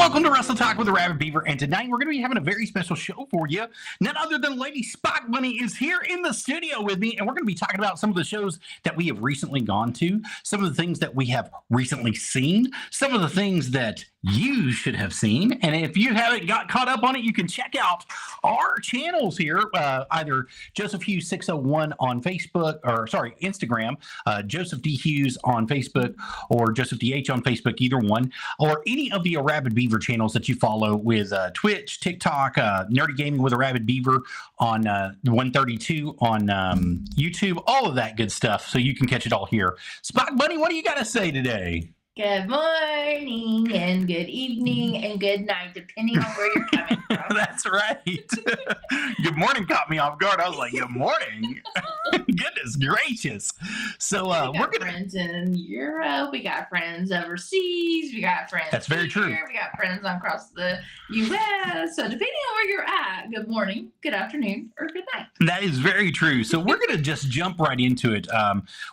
Welcome to Wrestle Talk with the Rabbit Beaver, and tonight we're going to be having a very special show for you. None other than Lady Spock Bunny is here in the studio with me, and we're going to be talking about some of the shows that we have recently gone to, some of the things that we have recently seen, some of the things that you should have seen, and if you haven't got caught up on it, you can check out our channels here, either Joseph Hughes 601 on Facebook, or sorry, Instagram, Joseph D. Hughes on Facebook, or Joseph DH on Facebook, either one, or any of the Rabid Beaver channels that you follow with Twitch, TikTok, Nerdy Gaming with a Rabid Beaver on 132 on YouTube, all of that good stuff, so you can catch it all here. Spock Bunny, what do you got to say today? Good morning and good evening and good night, depending on where you're coming from. That's right. Good morning caught me off guard. I was like, good morning. Goodness gracious. So we got friends in Europe. We got friends overseas. We got friends. That's very true. We got friends across the U.S. So depending on where you're at, good morning, good afternoon, or good night. That is very true. So we're going to just jump right into it.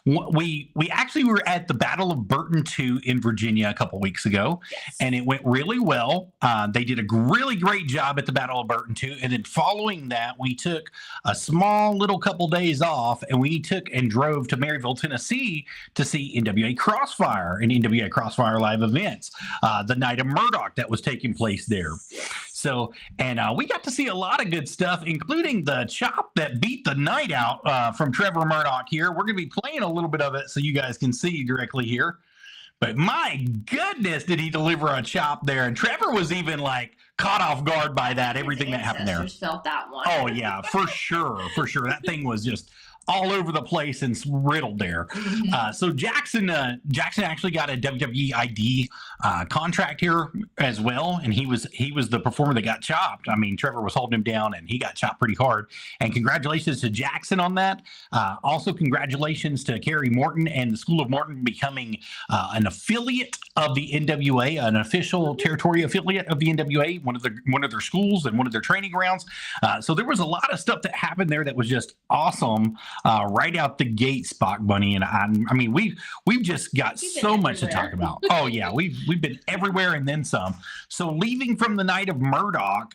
We actually were at the Battle of Burton 2 in Virginia a couple weeks ago, yes, and it went really well. They did a really great job at the Battle of Burton 2, and then following that, we took a small little couple days off, and we took and drove to Maryville, Tennessee to see NWA Crossfire and NWA Crossfire live events, the Night of Murdoch that was taking place there. So, and we got to see a lot of good stuff, including the chop that beat the night out from Trevor Murdoch here. We're going to be playing a little bit of it so you guys can see directly here. But my goodness, did he deliver a chop there. And Trevor was even like caught off guard by that, everything that happened there. Felt that one. Oh, yeah, for sure. For sure. That thing was just all over the place and riddled there. So Jackson actually got a WWE ID contract here as well, and he was the performer that got chopped. I mean, Trevor was holding him down, and he got chopped pretty hard. And congratulations to Jackson on that. Also, congratulations to Kerry Morton and the School of Morton becoming an affiliate of the NWA, an official territory affiliate of the NWA, one of their schools and one of their training grounds. So there was a lot of stuff that happened there that was just awesome. Right out the gate, Spock Bunny, and I mean we've just got so much to talk about. Oh yeah, we've been everywhere and then some. So leaving from the Night of Murdoch,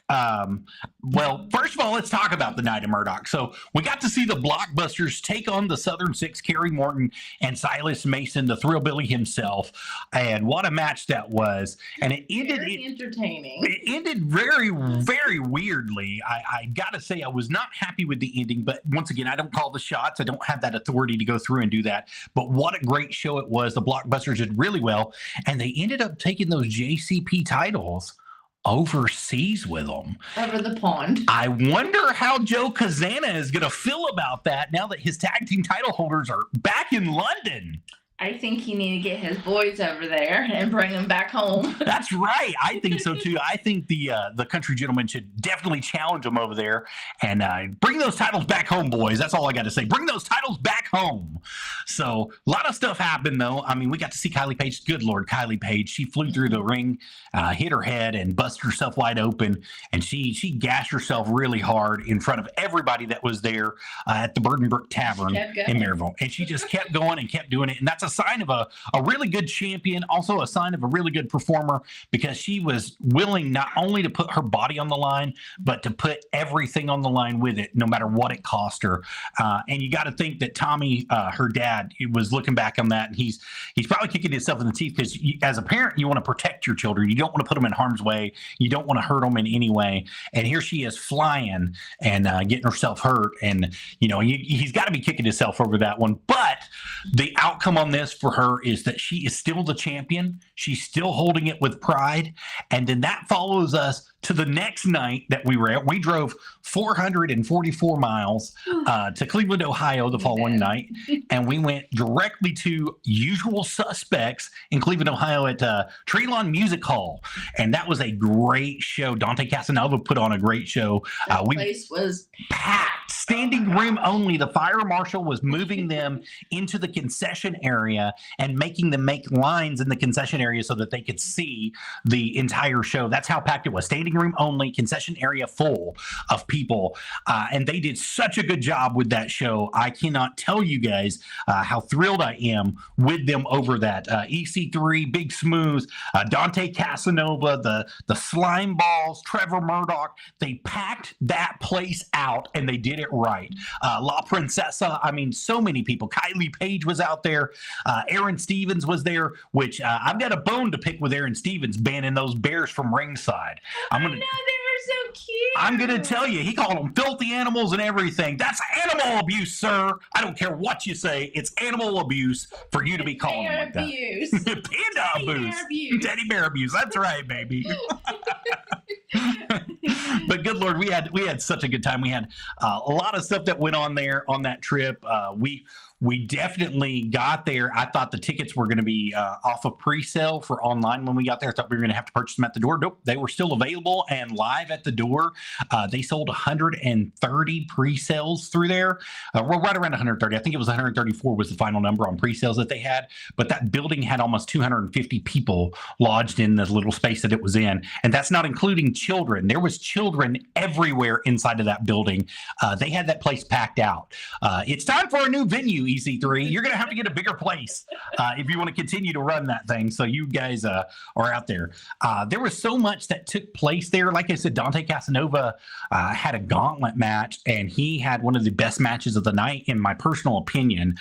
well, first of all, let's talk about the Night of Murdoch. So we got to see the Blockbusters take on the Southern Six, Kerry Morton and Silas Mason, the Thrillbilly himself, and what a match that was. And it ended very entertaining. It ended very, very weirdly. I gotta say I was not happy with the ending, but once again, I don't call the shots. I don't have that authority to go through and do that. But what a great show it was. The Blockbusters did really well, and they ended up taking those JCP titles overseas with them. Over the pond. I wonder how Joe Kazana is going to feel about that now that his tag team title holders are back in London. I think he need to get his boys over there and bring them back home. That's right. I think so too. I think the country gentleman should definitely challenge them over there and bring those titles back home, boys. That's all I got to say. Bring those titles back home. So a lot of stuff happened though. I mean, we got to see Kylie Page. Good Lord, Kylie Page. She flew through the ring, hit her head and busted herself wide open. And she gashed herself really hard in front of everybody that was there at the Burden Brook Tavern in Maryville. And she just kept going and kept doing it. And that's a sign of a really good champion, also a sign of a really good performer, because she was willing not only to put her body on the line, but to put everything on the line with it, no matter what it cost her. And you got to think that Tommy, her dad, was looking back on that, and he's probably kicking himself in the teeth, because as a parent, you want to protect your children. You don't want to put them in harm's way. You don't want to hurt them in any way. And here she is flying and getting herself hurt. And, you know, he's got to be kicking himself over that one. But the outcome on this for her is that she is still the champion. She's still holding it with pride. And then that follows us to the next night that we were at. We drove 444 miles to Cleveland, Ohio the following night. And we went directly to Usual Suspects in Cleveland, Ohio at Treelon Music Hall. And that was a great show. Dante Casanova put on a great show. The place was packed, standing room only. The fire marshal was moving them into the concession area and making them make lines in the concession area so that they could see the entire show. That's how packed it was. Standing room only, concession area full of people. And they did such a good job with that show. I cannot tell you guys how thrilled I am with them over that. EC3, Big Smooth, Dante Casanova, the Slime Balls, Trevor Murdoch. They packed that place out and they did it right. La Princesa, I mean, so many people. Kylie Page was out there. Aaron Stevens was there, which I've got a bone to pick with Aaron Stevens banning those bears from ringside. I know, they were so cute. I'm going to tell you, he called them filthy animals and everything. That's animal abuse, sir. I don't care what you say. It's animal abuse for you to be calling them like abuse. that. Panda abuse. Teddy bear abuse. That's right, baby. But good Lord, we had such a good time. We had a lot of stuff that went on there on that trip. We definitely got there. I thought the tickets were going to be off of pre-sale for online when we got there. I thought we were going to have to purchase them at the door. Nope, they were still available and live at the door. They sold 130 pre-sales through there. Well, right around 130. I think it was 134 was the final number on pre-sales that they had. But that building had almost 250 people lodged in the little space that it was in. And that's not including children. There was children everywhere inside of that building. They had that place packed out. It's time for a new venue, EC3. You're going to have to get a bigger place if you want to continue to run that thing. So you guys are out there. There was so much that took place there. Like I said, Dante Casanova had a gauntlet match, and he had one of the best matches of the night, in my personal opinion.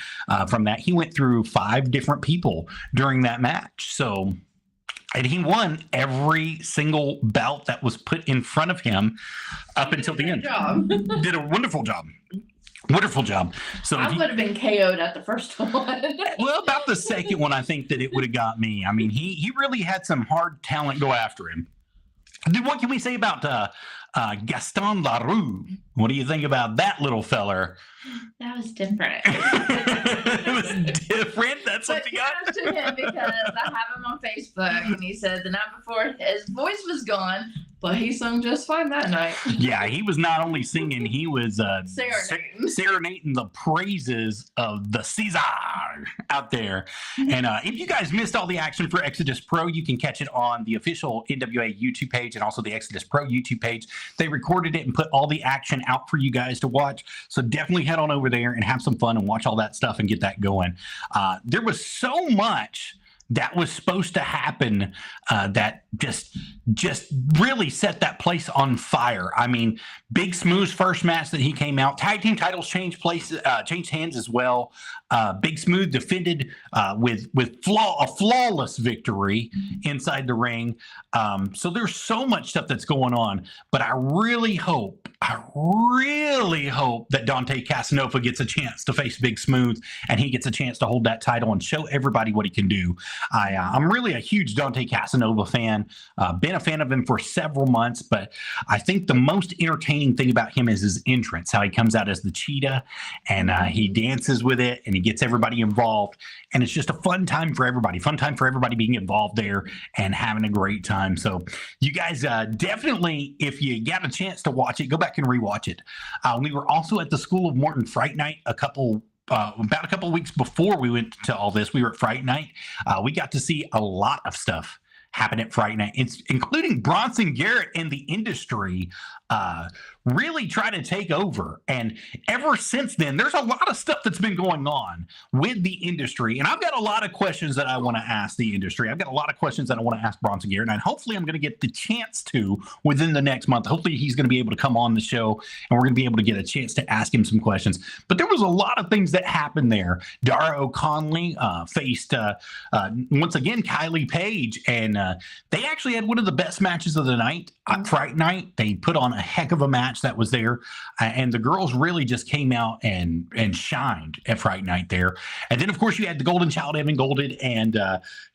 From that, he went through 5 different people during that match. So, and he won every single bout that was put in front of him up until the end. Did a wonderful job. Wonderful job. So I would have been KO'd at the first one. Well, about the second one, I think that it would have got me. I mean, he really had some hard talent go after him. What can we say about Gaston LaRue? What do you think about that little feller? That was different. It was different? That's but something I to him because I have him on Facebook, and he said the night before his voice was gone, but he sung just fine that night. Yeah, he was not only singing, he was serenading the praises of the Caesar out there. And if you guys missed all the action for Exodus Pro, you can catch it on the official NWA YouTube page and also the Exodus Pro YouTube page. They recorded it and put all the action out for you guys to watch. So definitely head on over there and have some fun and watch all that stuff and get that going. There was so much that was supposed to happen that just really set that place on fire. I mean, Big Smooth's first match that he came out, tag team titles changed hands as well. Big Smooth defended with a flawless victory inside the ring. So there's so much stuff that's going on, but I really hope that Dante Casanova gets a chance to face Big Smooth and he gets a chance to hold that title and show everybody what he can do. I'm really a huge Dante Casanova fan. Been a fan of him for several months, but I think the most entertaining thing about him is his entrance, how he comes out as the cheetah and he dances with it and he gets everybody involved. And it's just a fun time for everybody being involved there and having a great time. So you guys definitely, if you got a chance to watch it, go back and rewatch it. We were also at the School of Morton Fright Night about a couple of weeks before we went to all this. We were at Fright Night. We got to see a lot of stuff happen at Fright Night, including Bronson Garrett and the Industry really try to take over. And ever since then, there's a lot of stuff that's been going on with the Industry. And I've got a lot of questions that I want to ask the Industry. I've got a lot of questions that I want to ask Bronson Garrett. And hopefully I'm going to get the chance to within the next month. Hopefully he's going to be able to come on the show and we're going to be able to get a chance to ask him some questions. But there was a lot of things that happened there. Dara O'Conley faced, once again, Kylie Page. And they actually had one of the best matches of the night. Fright Night, they put on a heck of a match that was there, and the girls really just came out and shined at Fright Night there. And then, of course, you had the Golden Child, Evan Golded, and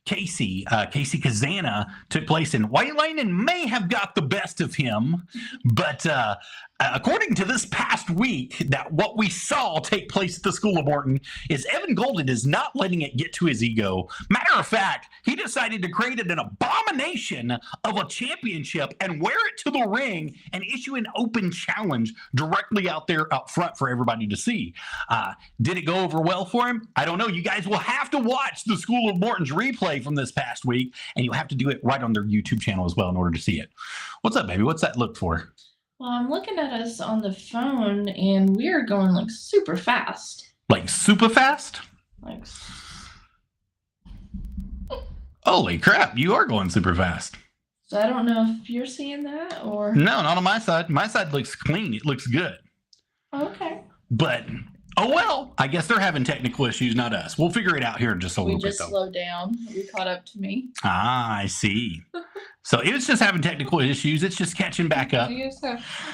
Casey Kazana took place in White Lane and may have got the best of him, but according to this past week, that what we saw take place at the School of Morton is Evan Golden is not letting it get to his ego. Matter of fact, he decided to create an abomination of a championship and wear it to the ring and issue an open challenge directly out there up front for everybody to see. Did it go over well for him? I don't know. You guys will have to watch the School of Morton's replay replay from this past week, and you'll have to do it right on their YouTube channel as well in order to see it. What's up, baby? What's that look for? Well, I'm looking at us on the phone, and we are going like super fast. Like super fast? Like, Holy crap, you are going super fast. so I don't know if you're seeing that or. No, not on my side. My side looks clean. It looks good. Okay. But, oh well, I guess they're having technical issues, not us. We'll figure it out here in just a We little bit, just though. slowed down. You caught up to me. Ah, I see. So it's just having technical issues. It's just catching back up.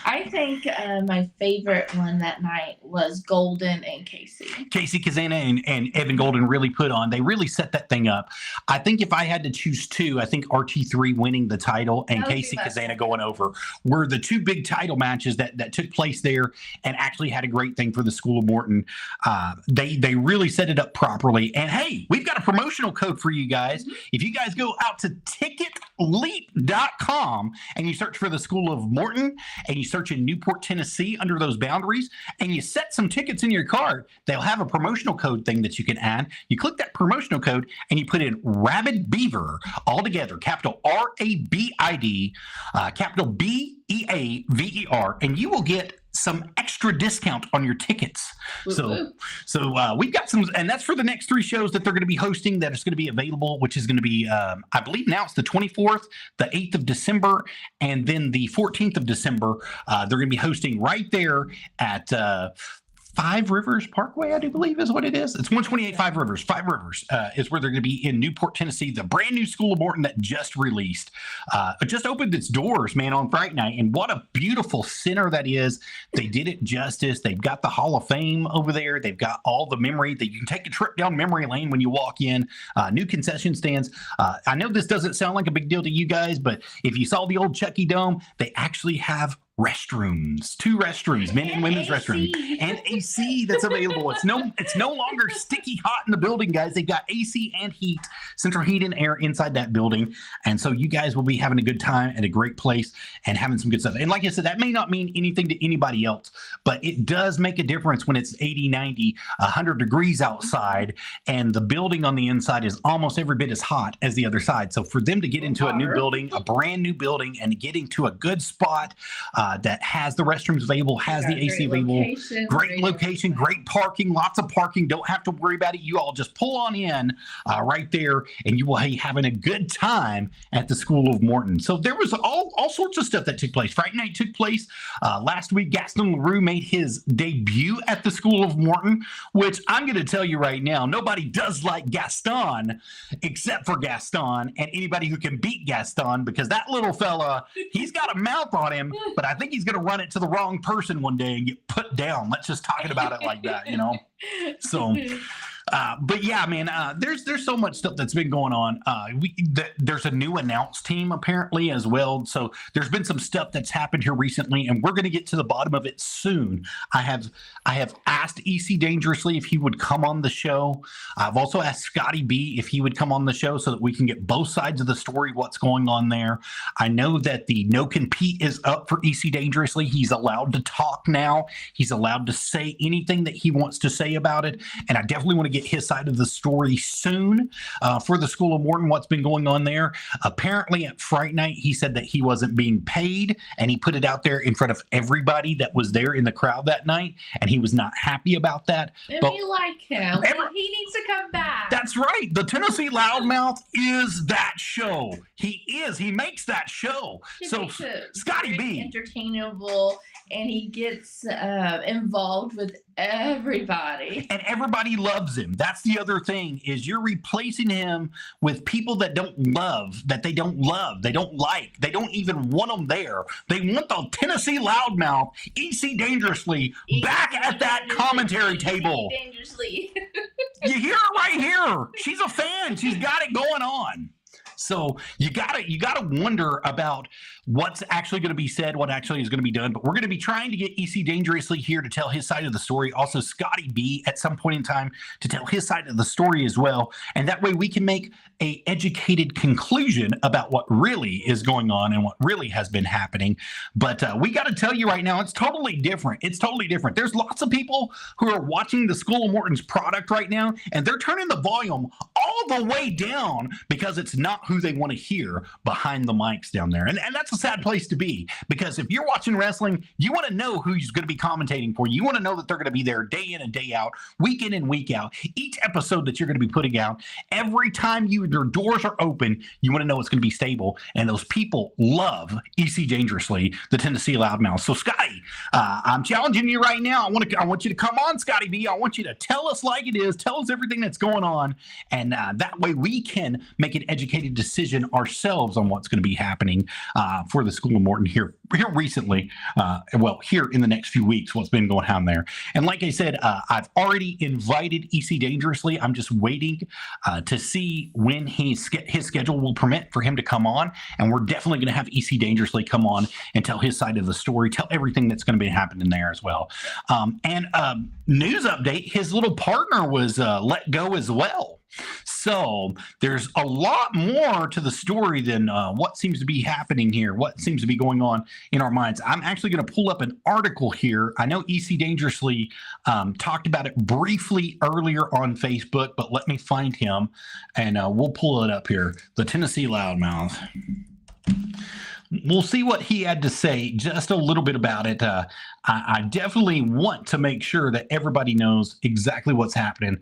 I think my favorite one that night was Golden and Casey. Casey Kazana and Evan Golden really put on. They really set that thing up. I think if I had to choose two, I think RT3 winning the title and That would be Casey my Kazana second. going over were the two big title matches that took place there and actually had a great thing for the School of Morton. They really set it up properly. And hey, we've got a promotional code for you guys. If you guys go out to ticketleap.com and you search for the School of Morton and you search in Newport, Tennessee under those boundaries and you set some tickets in your card, they'll have a promotional code thing that you can add. You click that promotional code and you put in Rabid Beaver all together, capital RABID, capital BEAVER, and you will get some extra discount on your tickets. So we've got some, and that's for the next three shows that they're going to be hosting that is going to be available, which is going to be, I believe now it's the 24th, the 8th of December, and then the 14th of December. They're going to be hosting right there at Five Rivers Parkway, I do believe is what it is. It's 128 Five Rivers. Five Rivers is where they're going to be in Newport, Tennessee. The brand new School of Morton that just released. It just opened its doors, man, on Friday night. And what a beautiful center that is. They did it justice. They've got the Hall of Fame over there. They've got all the memory that you can take a trip down memory lane when you walk in. New concession stands. I know this doesn't sound like a big deal to you guys, but if you saw the old Chucky Dome, they actually have restrooms, two restrooms, men and women's restrooms, and AC that's available. It's no longer sticky hot in the building, guys. They've got AC and heat, central heat and air inside that building. And so you guys will be having a good time at a great place and having some good stuff. And like I said, that may not mean anything to anybody else, but it does make a difference when it's 80, 90, 100 degrees outside and the building on the inside is almost every bit as hot as the other side. So for them to get into a new building, a brand new building, and getting to a good spot, that has the restrooms available, has the AC available, great location, great parking, lots of parking. Don't have to worry about it. You all just pull on in right there and you will be having a good time at the School of Morton. So there was all sorts of stuff that took place. Friday night took place. Last week, Gaston LaRue made his debut at the School of Morton, which I'm going to tell you right now, nobody does like Gaston except for Gaston and anybody who can beat Gaston, because that little fella, he's got a mouth on him, but I think he's going to run it to the wrong person one day and get put down. Let's just talk about it like that, you know? So, but yeah, man, there's so much stuff that's been going on. There's a new announce team apparently as well. So there's been some stuff that's happened here recently, and we're going to get to the bottom of it soon. I have asked EC Dangerously if he would come on the show. I've also asked Scotty B if he would come on the show so that we can get both sides of the story, what's going on there. I know that the no compete is up for EC Dangerously. He's allowed to talk now. He's allowed to say anything that he wants to say about it. And I definitely want to get his side of the story soon for the School of Morton, what's been going on there. Apparently at Fright Night, he said that he wasn't being paid, and he put it out there in front of everybody that was there in the crowd that night, and he was not happy about that. And But we like him. He needs to come back. that's right. The Tennessee Loudmouth is that show. He is. He makes that show. He So makes it Scotty very B. entertainable, and he gets involved with everybody. And everybody loves him. That's the other thing, is you're replacing him with people that don't love, that they don't love, they don't like, they don't even want them there. They want the Tennessee Loudmouth, EC Dangerously, back at that commentary table. Dangerously. You hear her right here. She's a fan. She's got it going on. So you gotta wonder about what's actually going to be said, what actually is going to be done. But we're going to be trying to get EC Dangerously here to tell his side of the story. Also, Scotty B at some point in time to tell his side of the story as well. And that way we can make a educated conclusion about what really is going on and what really has been happening. But we got to tell you right now, it's totally different. It's totally different. There's lots of people who are watching the School of Morton's product right now, and they're turning the volume all the way down because it's not who they want to hear behind the mics down there. And that's a sad place to be, because if you're watching wrestling, you want to know who's going to be commentating for you. You want to know that they're going to be there day in and day out, week in and week out. Each episode that you're going to be putting out, every time your doors are open, you want to know it's going to be stable. And those people love EC Dangerously, the Tennessee Loudmouth. So Scotty, I'm challenging you right now. I want you to come on, Scotty B. I want you to tell us like it is. Tell us everything that's going on. And that way we can make an educated decision ourselves on what's going to be happening for the School of Morton here recently. Here in the next few weeks, what's been going on there. And like I said, I've already invited EC Dangerously. I'm just waiting to see when his schedule will permit for him to come on. And we're definitely going to have EC Dangerously come on and tell his side of the story, tell everything that's going to be happening there as well. News update, his little partner was let go as well. So there's a lot more to the story than what seems to be happening here, what seems to be going on in our minds. I'm actually going to pull up an article here. I know EC Dangerously talked about it briefly earlier on Facebook, but let me find him and we'll pull it up here. The Tennessee Loudmouth. We'll see what he had to say just a little bit about it. I definitely want to make sure that everybody knows exactly what's happening.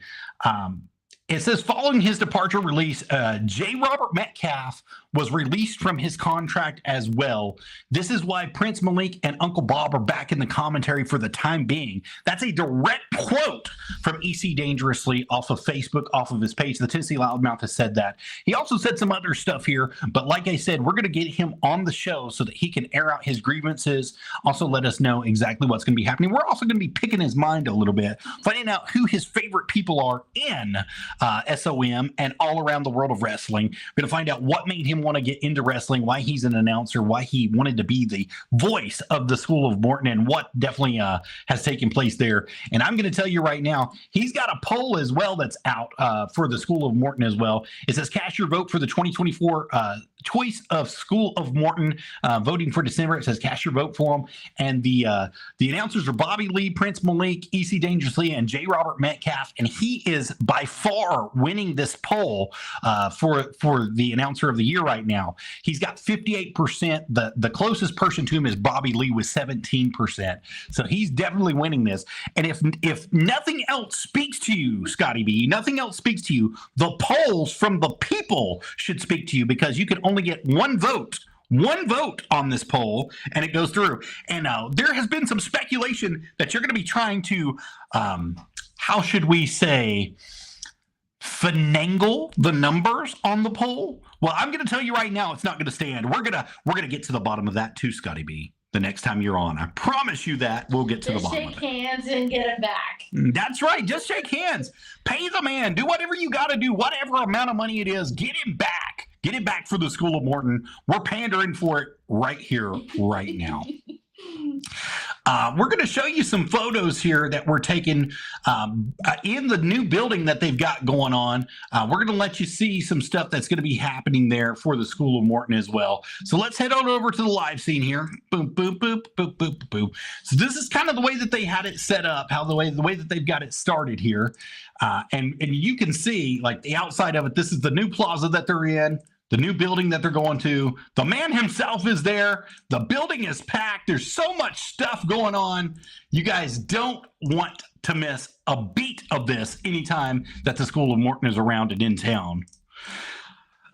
It says, following his departure release, J. Robert Metcalf was released from his contract as well. This is why Prince Malik and Uncle Bob are back in the commentary for the time being. That's a direct quote from EC Dangerously off of Facebook, off of his page. The Tennessee Loudmouth has said that. He also said some other stuff here, but like I said, we're going to get him on the show so that he can air out his grievances, also let us know exactly what's going to be happening. We're also going to be picking his mind a little bit, finding out who his favorite people are in SOM and all around the world of wrestling. We're going to find out what made him want to get into wrestling, why he's an announcer, why he wanted to be the voice of the School of Morton, and what definitely has taken place there. And I'm going to tell you right now, he's got a poll as well that's out for the School of Morton as well. It says, cast your vote for the 2024 choice of School of Morton, voting for December. It says cast your vote for him. And the announcers are Bobby Lee, Prince Malik, EC Dangerously, and J. Robert Metcalf. And he is by far winning this poll for the announcer of the year right now. He's got 58%. The closest person to him is Bobby Lee with 17%. So he's definitely winning this. And if nothing else speaks to you, Scotty B, nothing else speaks to you, the polls from the people should speak to you, because you can only get one vote on this poll, and it goes through. And there has been some speculation that you're going to be trying to, how should we say, finagle the numbers on the poll. Well, I'm going to tell you right now, it's not going to stand. We're gonna get to the bottom of that too, Scotty B, the next time you're on. I promise you that we'll get to the bottom of it. Just shake hands and get it back. That's right. Just shake hands. Pay the man. Do whatever you got to do. Whatever amount of money it is, get him back. Get it back for the School of Morton. We're pandering for it right here, right now. We're going to show you some photos here that we're taking in the new building that they've got going on. We're going to let you see some stuff that's going to be happening there for the School of Morton as well. So let's head on over to the live scene here. Boom, boom, boom, boom, boom, boom. So this is kind of the way that they had it set up, the way that they've got it started here. And you can see, like, the outside of it. This is the new plaza that they're in. The new building that they're going to. The man himself is there. The building is packed. There's so much stuff going on. You guys don't want to miss a beat of this anytime that the School of Morton is around and in town.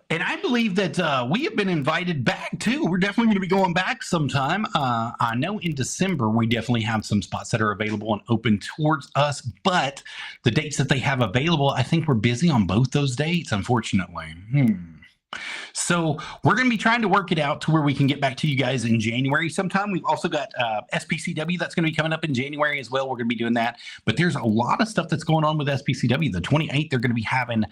And I believe that we have been invited back too. We're definitely going to be going back sometime. I know in December we definitely have some spots that are available and open towards us, but the dates that they have available, I think we're busy on both those dates, unfortunately. So we're going to be trying to work it out to where we can get back to you guys in January sometime. We've also got SPCW that's going to be coming up in January as well. We're going to be doing that. But there's a lot of stuff that's going on with SPCW. The 28th, they're going to be having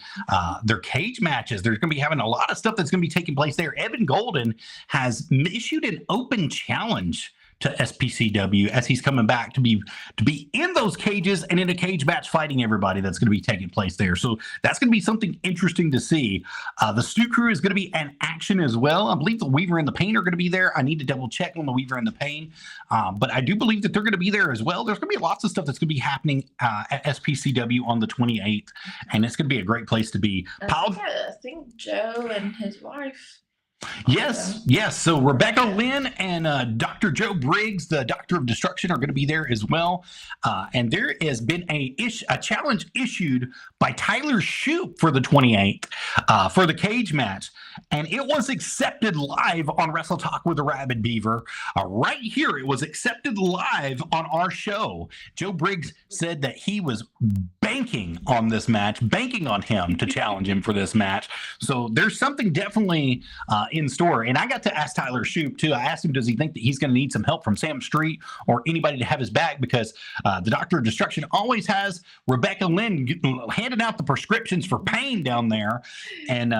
their cage matches. They're going to be having a lot of stuff that's going to be taking place there. Evan Golden has issued an open challenge to SPCW as he's coming back to be in those cages and in a cage match fighting everybody that's going to be taking place there. So that's going to be something interesting to see. The Stu Crew is going to be in action as well. I believe the Weaver and the Pain are going to be there. I need to double check on the Weaver and the Pain, but I do believe that they're going to be there as well. There's going to be lots of stuff that's going to be happening at SPCW on the 28th, and it's going to be a great place to be. I think Joe and his wife. Yes. So Rebecca Lynn and Dr. Joe Briggs, the Doctor of Destruction, are going to be there as well. And there has been a challenge issued by Tyler Shoup for the 28th for the cage match. And it was accepted live on Wrestle Talk with the Rabid Beaver. Right here, it was accepted live on our show. Joe Briggs said that he was banking on this match, banking on him to challenge him for this match. So there's something definitely in store. And I got to ask Tyler Shoup too. I asked him, does he think that he's going to need some help from Sam Street or anybody to have his back? Because the Doctor of Destruction always has Rebecca Lynn handing out the prescriptions for pain down there. And,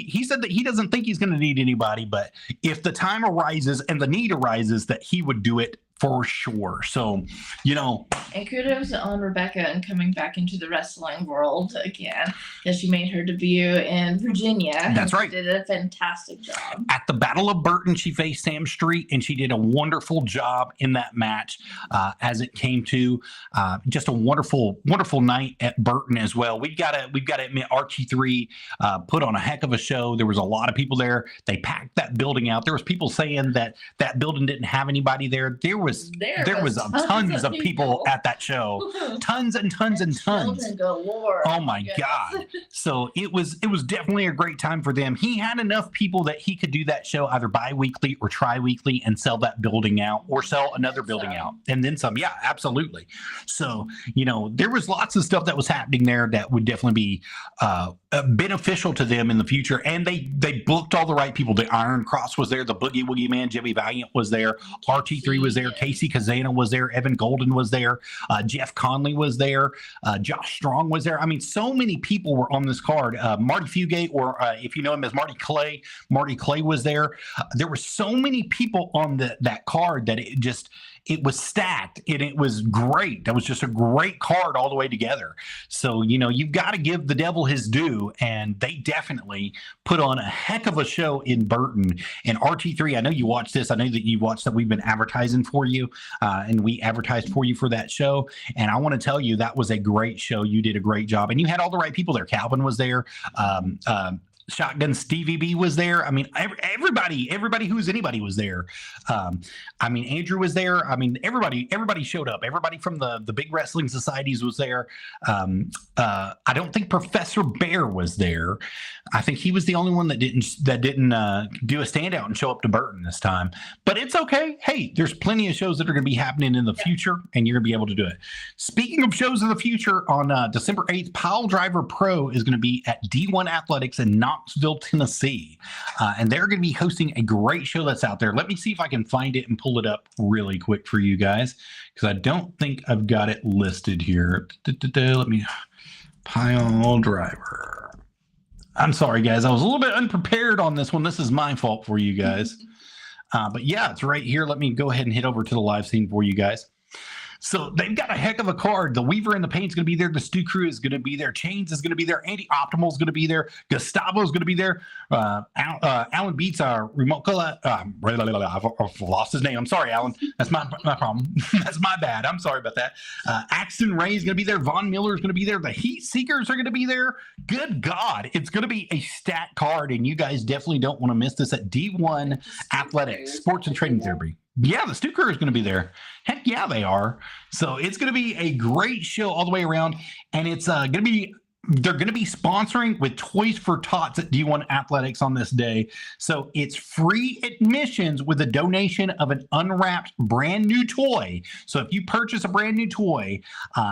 he said that he doesn't think he's going to need anybody, but if the time arises and the need arises, that he would do it for sure. So, And kudos on Rebecca and coming back into the wrestling world again, because she made her debut in Virginia. That's right. She did a fantastic job. At the Battle of Burton, she faced Sam Street, and she did a wonderful job in that match as it came to just a wonderful, wonderful night at Burton as well. We've got to admit, RT3 put on a heck of a show. There was a lot of people there. They packed that building out. There was people saying that building didn't have anybody there. There was tons of people at that show. Tons and tons and tons. Oh my God. So it was definitely a great time for them. He had enough people that he could do that show either bi-weekly or tri-weekly and sell that building out or sell another building out and then some. Yeah, absolutely. So, there was lots of stuff that was happening there that would definitely be beneficial to them in the future. And they booked all the right people. The Iron Cross was there. The Boogie Woogie Man, Jimmy Valiant was there. RT3 was there. Casey Kazana was there. Evan Golden was there. Jeff Conley was there. Josh Strong was there. I mean, so many people were on this card. Marty Fugate, or if you know him as Marty Clay was there. There were so many people on that card that it was stacked and it was great. That was just a great card all the way together. So, you've got to give the devil his due, and they definitely put on a heck of a show in Burton. And RT3, I know you watched this. I know that you watched that we've been advertising for you, and we advertised for you for that show. And I want to tell you, that was a great show. You did a great job, and you had all the right people there. Calvin was there. Shotgun Stevie B was there. I mean, everybody who's anybody was there. Andrew was there. I mean, everybody showed up. Everybody from the big wrestling societies was there. I don't think Professor Bear was there. I think he was the only one that didn't do a standout and show up to Burton this time. But it's okay. Hey, there's plenty of shows that are going to be happening in the future, and you're going to be able to do it. Speaking of shows in the future, on December 8th, Pile Driver Pro is going to be at D1 Athletics in Knoxville, Tennessee. And they're going to be hosting a great show that's out there. Let me see if I can find it and pull it up really quick for you guys, because I don't think I've got it listed here. Let me... Pile Driver. I'm sorry, guys. I was a little bit unprepared on this one. This is my fault for you guys. But yeah, it's right here. Let me go ahead and hit over to the live scene for you guys. So they've got a heck of a card. The Weaver and the Pain is going to be there. The Stu Crew is going to be there. Chains is going to be there. Andy Optimal is going to be there. Gustavo is going to be there. Alan Beats, Remote. I've lost his name. I'm sorry, Alan. That's my problem. That's my bad. I'm sorry about that. Axton Ray is going to be there. Von Miller is going to be there. The Heat Seekers are going to be there. Good God. It's going to be a stacked card, and you guys definitely don't want to miss this at D1 Athletics, Sports and Training Therapy. Yeah, the Stu Crew is going to be there. Heck yeah, they are. So it's going to be a great show all the way around. And it's going to be they're going to be sponsoring with Toys for Tots at D1 Athletics on this day. So it's free admissions with a donation of an unwrapped brand new toy. So if you purchase a brand new toy,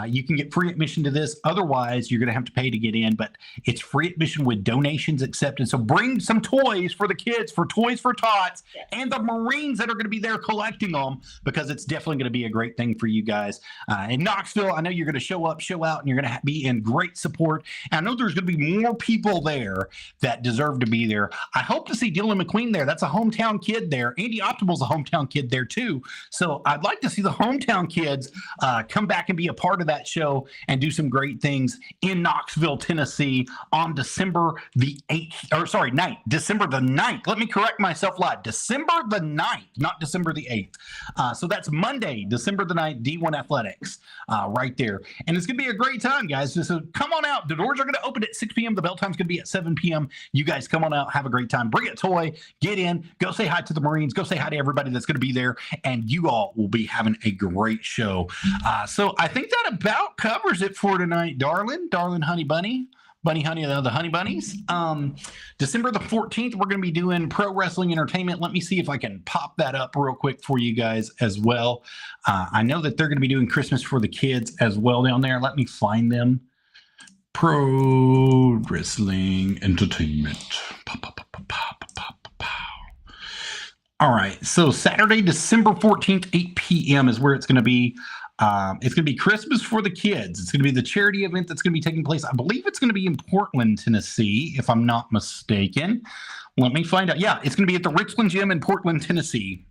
you can get free admission to this. Otherwise, you're going to have to pay to get in, but it's free admission with donations accepted. So bring some toys for the kids, for Toys for Tots, and the Marines that are going to be there collecting them, because it's definitely going to be a great thing for you guys. In Knoxville, I know you're going to show up, show out, and you're going to be in great support. And I know there's going to be more people there that deserve to be there. I hope to see Dylan McQueen there. That's a hometown kid there. Andy Optimal's a hometown kid there too. So I'd like to see the hometown kids come back and be a part of that show and do some great things in Knoxville, Tennessee on December the 9th. December the 9th. Let me correct myself live. December the 9th, not December the 8th. So that's Monday, December the 9th, D1 Athletics right there. And it's going to be a great time, guys. So come on out. The doors are going to open at 6 p.m. The bell time's going to be at 7 p.m. You guys come on out, have a great time. Bring a toy, get in, go say hi to the Marines, go say hi to everybody that's going to be there, and you all will be having a great show. So I think that about covers it for tonight, darling honey bunny. Bunny Honey, the Honey Bunnies. December the 14th, we're going to be doing Pro Wrestling Entertainment. Let me see if I can pop that up real quick for you guys as well. I know that they're going to be doing Christmas for the Kids as well down there. Let me find them. Pro Wrestling Entertainment. All right, so Saturday, December 14th, 8 p.m. is where it's going to be. It's going to be Christmas for the Kids. It's going to be the charity event that's going to be taking place. I believe it's going to be in Portland, Tennessee, if I'm not mistaken. Let me find out. Yeah, it's going to be at the Richland Gym in Portland, Tennessee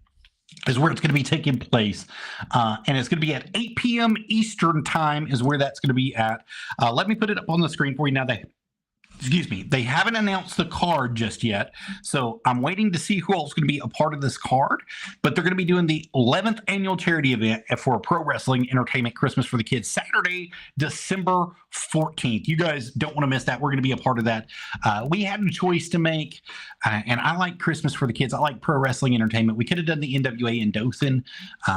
is where it's going to be taking place. And it's going to be at 8 p.m. Eastern time is where that's going to be at. Let me put it up on the screen for you now. They haven't announced the card just yet, so I'm waiting to see who else is going to be a part of this card, but they're going to be doing the 11th annual charity event for Pro Wrestling Entertainment Christmas for the Kids, Saturday, December 14th. You guys don't want to miss that. We're going to be a part of that. We had a choice to make, and I like Christmas for the Kids. I like Pro Wrestling Entertainment. We could have done the NWA in Dothan,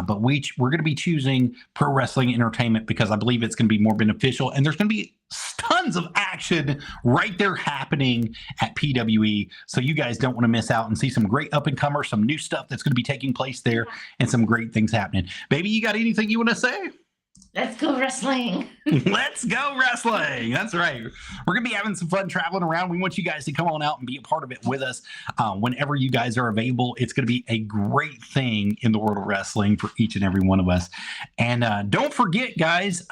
but we're going to be choosing Pro Wrestling Entertainment because I believe it's going to be more beneficial, and there's going to be tons of action right there happening at PWE. So you guys don't want to miss out and see some great up-and-comers, some new stuff that's going to be taking place there, and some great things happening. Baby, you got anything you want to say? Let's go wrestling. Let's go wrestling. That's right. We're going to be having some fun traveling around. We want you guys to come on out and be a part of it with us whenever you guys are available. It's going to be a great thing in the world of wrestling for each and every one of us. And don't forget, guys,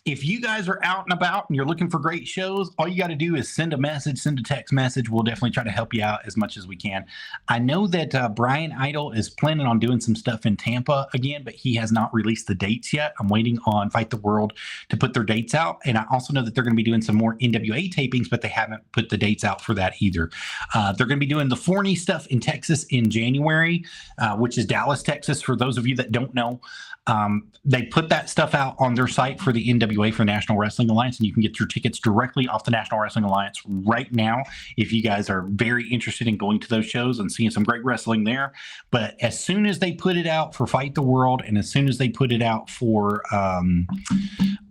if you guys are out and about and you're looking for great shows, all you got to do is send a message, send a text message. We'll definitely try to help you out as much as we can. I know that Brian Idol is planning on doing some stuff in Tampa again, but he has not released the dates yet. I'm waiting on Fight the World to put their dates out. And I also know that they're going to be doing some more NWA tapings, but they haven't put the dates out for that either. They're going to be doing the Forney stuff in Texas in January, which is Dallas, Texas. For those of you that don't know, they put that stuff out on their site for the NWA, for National Wrestling Alliance, and you can get your tickets directly off the National Wrestling Alliance right now if you guys are very interested in going to those shows and seeing some great wrestling there. But as soon as they put it out for Fight the World, and as soon as they put it out for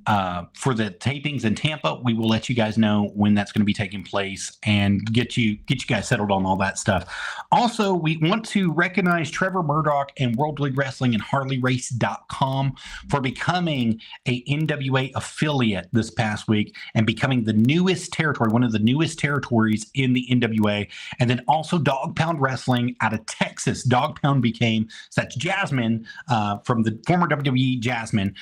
the tapings in Tampa, we will let you guys know when that's going to be taking place and get you guys settled on all that stuff. Also, we want to recognize Trevor Murdoch and World League Wrestling and HarleyRace.com for becoming a NWA affiliate this past week and becoming the newest territory, one of the newest territories in the NWA. And then also Dog Pound Wrestling out of Texas. Dog Pound became, so that's Jasmine from the former WWE Jasmine.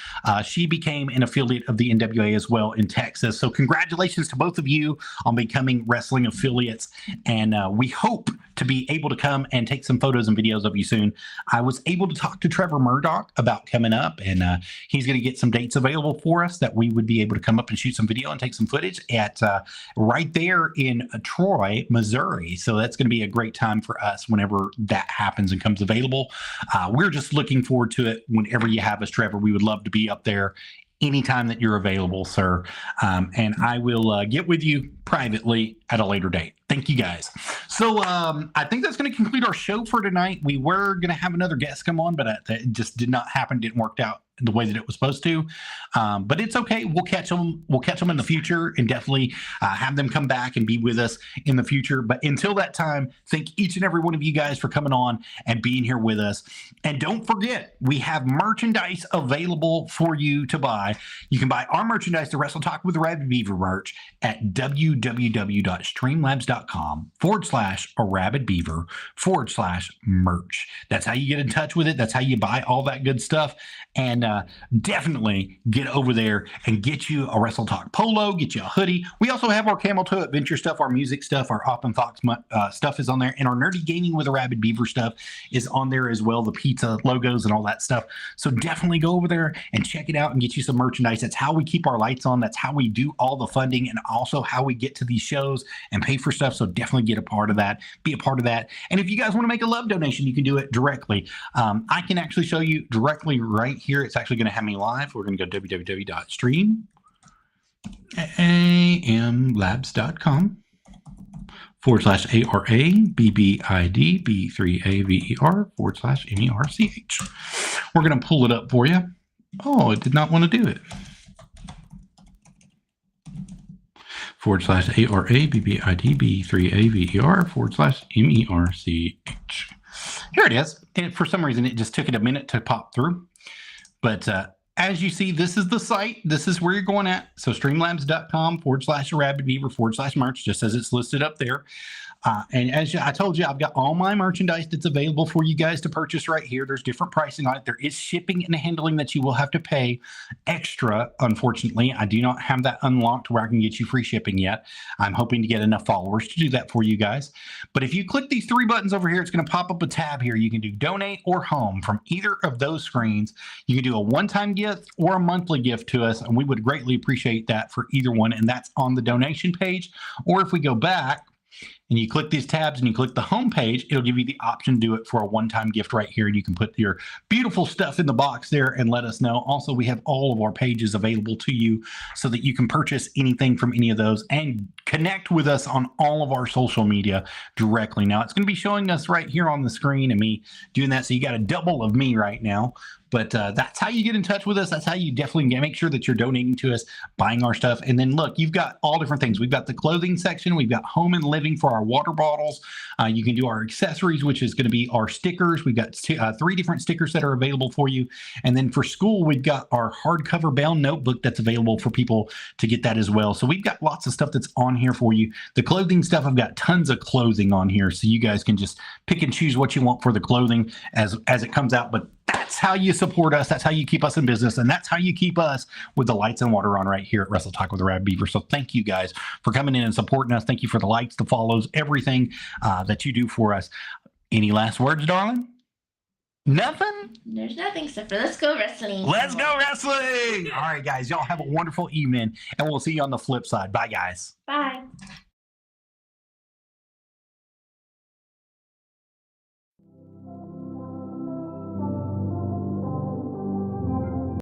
She became an affiliate of the NWA as well in Texas. So congratulations to both of you on becoming wrestling affiliates. And we hope to be able to come and take some photos and videos of you soon. I was able to talk to Trevor Murdoch about coming up, and he's going to get some dates available for us that we would be able to come up and shoot some video and take some footage at right there in Troy, Missouri. So that's going to be a great time for us whenever that happens and comes available. We're just looking forward to it whenever you have us, Trevor. We would love to be up there anytime that you're available, sir. And I will get with you privately at a later date. Thank you guys. So I think that's going to conclude our show for tonight. We were going to have another guest come on, but it just did not happen. Didn't work out the way that it was supposed to. But it's okay. We'll catch them. We'll catch them in the future, and definitely have them come back and be with us in the future. But until that time, thank each and every one of you guys for coming on and being here with us. And don't forget, we have merchandise available for you to buy. You can buy our merchandise, the Wrestle Talk with the Rabid Beaver merch, at www.streamlabs.com/arabbidbeaver/merch. That's how you get in touch with it. That's how you buy all that good stuff. And definitely get over there and get you a Wrestle Talk polo, get you a hoodie. We also have our Camel Toe Adventure stuff, our music stuff, our Op and Fox stuff is on there, and our Nerdy Gaming with a Rabid Beaver stuff is on there as well, the pizza logos and all that stuff. So definitely go over there and check it out and get you some merchandise. That's how we keep our lights on. That's how we do all the funding, and also how we get to these shows and pay for stuff. So definitely get a part of that, be a part of that. And if you guys want to make a love donation, you can do it directly. I can actually show you directly right here. It's actually going to have me live. We're going to go www.stream.com/arabbidb3aver/merch. We're going to pull it up for you. Oh, it did not want to do it. /arabbidb3aver/merch. Here it is. And for some reason, it just took it a minute to pop through. But as you see, this is the site. This is where you're going at. So streamlabs.com/arabbidbeaver/merch, just as it's listed up there. And as I told you, I've got all my merchandise that's available for you guys to purchase right here. There's different pricing on it. There is shipping and handling that you will have to pay extra. Unfortunately, I do not have that unlocked where I can get you free shipping yet. I'm hoping to get enough followers to do that for you guys. But if you click these three buttons over here, it's going to pop up a tab here. You can do donate or home from either of those screens. You can do a one-time gift or a monthly gift to us, and we would greatly appreciate that for either one. And that's on the donation page. Or if we go back, and you click these tabs and you click the home page, it'll give you the option to do it for a one-time gift right here. And you can put your beautiful stuff in the box there and let us know. Also, we have all of our pages available to you so that you can purchase anything from any of those and connect with us on all of our social media directly. Now, it's going to be showing us right here on the screen and me doing that. So you got a double of me right now. But that's how you get in touch with us. That's how you definitely make sure that you're donating to us, buying our stuff. And then look, you've got all different things. We've got the clothing section. We've got home and living for our water bottles. You can do our accessories, which is going to be our stickers. We've got three different stickers that are available for you. And then for school, we've got our hardcover bound notebook that's available for people to get that as well. So we've got lots of stuff that's on here for you. The clothing stuff, I've got tons of clothing on here. So you guys can just pick and choose what you want for the clothing as it comes out. But that's how you support us. That's how you keep us in business. And that's how you keep us with the lights and water on right here at Wrestle Talk with the Rabid Beaver. So thank you guys for coming in and supporting us. Thank you for the likes, the follows, everything that you do for us. Any last words, darling? Nothing? There's nothing except for let's go wrestling. Let's go wrestling. All right, guys. Y'all have a wonderful evening, and we'll see you on the flip side. Bye, guys. Bye.